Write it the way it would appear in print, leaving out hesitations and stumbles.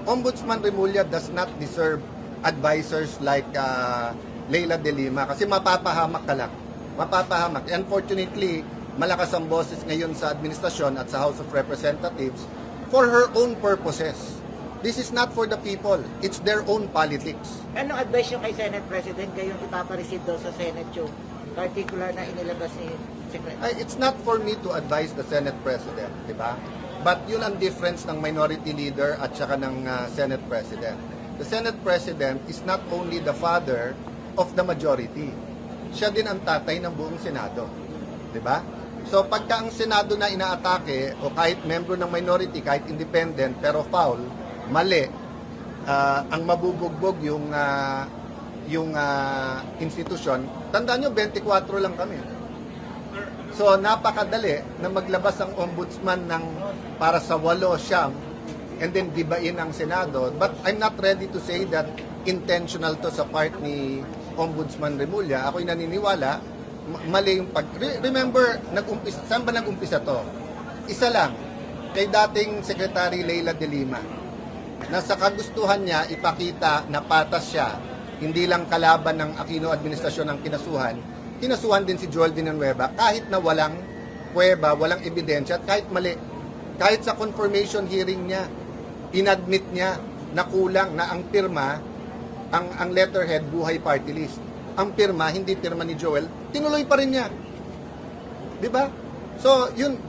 Ombudsman Remulla does not deserve advisors like Leila De Lima kasi mapapahamak ka lang. Mapapahamak. Unfortunately, malakas ang boses ngayon sa administrasyon at sa House of Representatives for her own purposes. This is not for the people. It's their own politics. Anong advice nyo kay Senate President kayong ipapareceive daw sa Senate yung particular na inilabas ni Secretary? It's not for me to advise the Senate President, di ba? But yun ang difference ng minority leader at saka ng Senate President. The Senate President is not only the father of the majority. Siya din ang tatay ng buong Senado. Di ba? So pagka ang Senado na inaatake o kahit membro ng minority, kahit independent pero foul, mali, ang mabubugbog yung institusyon. Tandaan nyo, 24 lang kami. So napakadali na maglabas ang ombudsman ng para sa 8-9 and then dibain ang Senado. But I'm not ready to say that intentional to sa part ni Ombudsman Remulla. Ako'y naniniwala, mali yung Remember, saan ba nag-umpisa to? Isa lang, kay dating Secretary Leila De Lima, na sa kagustuhan niya ipakita na patas siya, hindi lang kalaban ng Aquino administrasyon ang kinasuhan din si Joel Villanueva kahit na walang pruweba, walang ebidensya at kahit mali. Kahit sa confirmation hearing niya, inadmit niya na kulang na ang pirma, ang letterhead, buhay party list. Ang pirma, hindi pirma ni Joel, tinuloy pa rin niya. Di ba? So, yun,